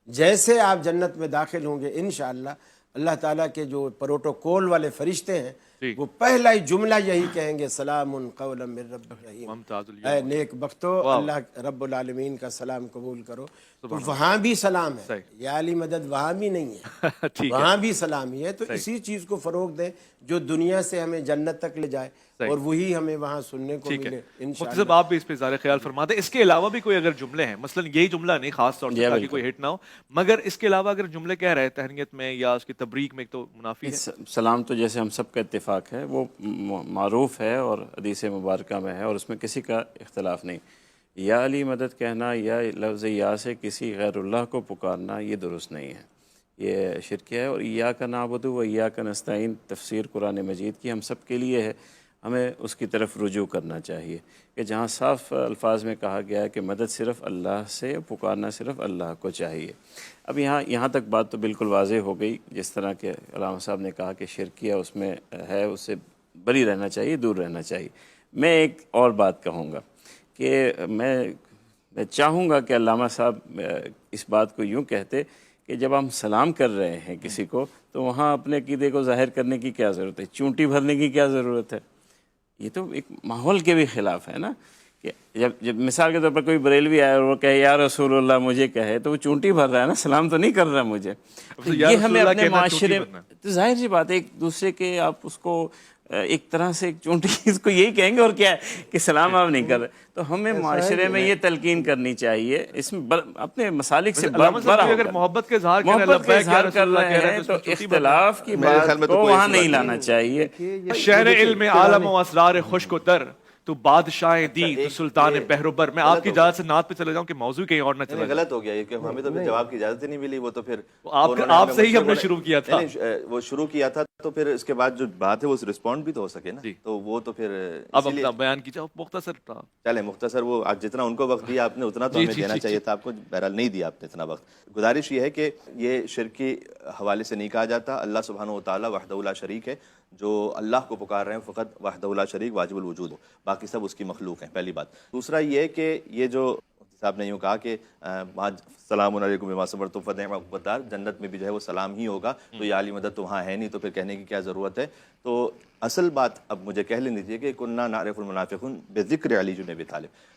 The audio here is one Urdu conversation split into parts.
جیسے آپ جنت میں داخل ہوں گے انشاءاللہ اللہ تعالیٰ کے جو پروٹوکول والے فرشتے ہیں وہ پہلا ہی جملہ یہی کہیں گے سلام قولا من رب الرحیم، اے نیک بختو اللہ رب العالمین کا سلام قبول کرو۔ تو وہاں بھی سلام ہے، یا علی مدد وہاں بھی نہیں ہے، وہاں بھی سلام ہی ہے۔ تو اسی چیز کو فروغ دیں جو دنیا سے ہمیں جنت تک لے جائے اور وہی ہمیں وہاں سننے کو ملے انشاءاللہ۔ مفتی صاحب آپ بھی اس پہ اظہار خیال فرما دیں، اس کے علاوہ بھی کوئی اگر جملے ہیں، مثلا یہی جملہ نہیں خاص طور سے تاکہ کوئی ہٹ نہ ہو، مگر اس کے علاوہ اگر جملے کہہ رہے ہیں تہنیت میں یا اس کی تبریک میں تو منافی ہے؟ سلام تو جیسے ہم سب کا اتفاق ہے، وہ معروف ہے اور حدیث مبارکہ میں ہے اور اس میں کسی کا اختلاف نہیں۔ یا علی مدد کہنا یا لفظ یا سے کسی غیر اللہ کو پکارنا یہ درست نہیں ہے، یہ شرک ہے۔ اور ایاک نعبد و ایاک نستعین تفسیر قرآن مجید کی ہم سب کے لیے ہے، ہمیں اس کی طرف رجوع کرنا چاہیے کہ جہاں صاف الفاظ میں کہا گیا ہے کہ مدد صرف اللہ سے، پکارنا صرف اللہ کو چاہیے۔ اب یہاں تک بات تو بالکل واضح ہو گئی، جس طرح کہ علامہ صاحب نے کہا کہ شرکیہ اس میں ہے، اس سے بری رہنا چاہیے، دور رہنا چاہیے۔ میں ایک اور بات کہوں گا کہ میں چاہوں گا کہ علامہ صاحب اس بات کو یوں کہتے کہ جب ہم سلام کر رہے ہیں کسی کو تو وہاں اپنے عقیدے کو ظاہر کرنے کی کیا ضرورت ہے، چونٹی بھرنے کی کیا ضرورت ہے؟ یہ تو ایک ماحول کے بھی خلاف ہے نا، کہ جب مثال کے طور پر کوئی بریلوی آئے اور وہ کہے یا رسول اللہ مجھے کہے تو وہ چونٹی بھر رہا ہے نا، سلام تو نہیں کر رہا مجھے۔ تو یہ ہمیں اپنے معاشرے تو ظاہر سی بات ہے ایک دوسرے کے آپ اس کو ایک طرح سے ایک چونٹی اس کو یہی کہیں گے اور کیا ہے کہ سلام آپ نہیں کر رہے۔ تو ہمیں معاشرے میں یہ تلقین کرنی چاہیے، اس میں اپنے مسالک سے بڑا اگر محبت کے اظہار کر رہے ہیں تو اختلاف کی بات کو وہاں نہیں لانا چاہیے۔ شہر علم عالم و اسرار خشک و تر، تو بادشاہ دی تو سلطان بحر و بر۔ میں آپ کی اجازت سے نعت پہ چلے جاؤں کہ موضوع کہیں اور نہ چلا جائے۔ غلط ہو گیا یہ کہ ہمیں تو پھر جواب کی اجازت ہی نہیں ملی، وہ تو پھر آپ سے ہی ہم نے شروع کیا تھا، وہ شروع کیا تھا تو پھر اس کے بعد جو بات ہے وہ رسپونڈ بھی تو ہو سکے نا، تو وہ تو پھر اب اپنا بیان کیجیے مختصر تھا۔ چلے مختصر، وہ جتنا ان کو وقت دیا آپ نے اتنا تو ہمیں دینا چاہیے تھا، آپ کو بہرحال نہیں دیا آپ نے اتنا وقت۔ گزارش یہ ہے کہ یہ شرک کے حوالے سے نہیں کہا جاتا، اللہ سبحانہ و تعالیٰ وحدہ لا شریک ہے، جو اللہ کو پکار رہے ہیں فقط وحدہ لا شریک واجب الوجود ہو، باقی سب اس کی مخلوق ہیں، پہلی بات۔ دوسرا یہ کہ یہ جو صاحب نے یوں کہا کہ سلام علیکم بما صبرتم فنعم عقبی الدار، جنت میں بھی جو ہے وہ سلام ہی ہوگا، تو یہ علی مدد تو وہاں ہے نہیں، تو پھر کہنے کی کیا ضرورت ہے؟ تو اصل بات اب مجھے کہہ لینی چاہیے کہ کنا نعرف المنافقون بذکر علی بن ابی طالب۔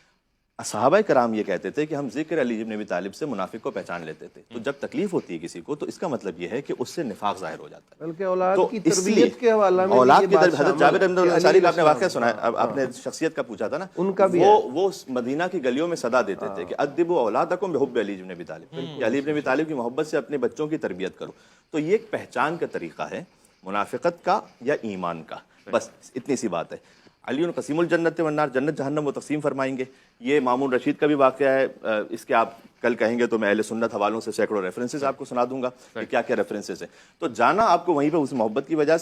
صحابہ کرام یہ کہتے تھے کہ ہم ذکر علی بن ابی طالب سے منافق کو پہچان لیتے تھے، تو جب تکلیف ہوتی ہے کسی کو تو اس کا مطلب یہ ہے کہ اس سے نفاق ظاہر ہو جاتا ہے، بلکہ اولاد کی تربیت کے حوالہ میں اولاد کی تربیت۔ حضرت جابر بن عبداللہ انصاری کا آپ نے واقعہ سنا ہے، آپ نے شخصیت کا پوچھا تھا نا، ان کا بھی وہ مدینہ کی گلیوں میں صدا دیتے تھے کہ ادبوا اولادکم بحب علی بن ابی طالب، کہ علی بن ابی طالب کی محبت سے اپنے بچوں کی تربیت کرو۔ تو یہ ایک پہچان کا طریقہ ہے منافقت کا یا ایمان کا، بس اتنی سی بات ہے۔ علی قسیم الجنت والنار، جنت جہنم وہ تقسیم فرمائیں گے۔ یہ مامون رشید کا بھی واقعہ ہے، اس کے آپ کل کہیں گے تو میں اہل سنت حوالوں سے سینکڑوں ریفرنسز آپ کو سنا دوں گا کہ کیا کیا ریفرنسز ہیں۔ تو جانا آپ کو وہیں پہ اس محبت کی وجہ سے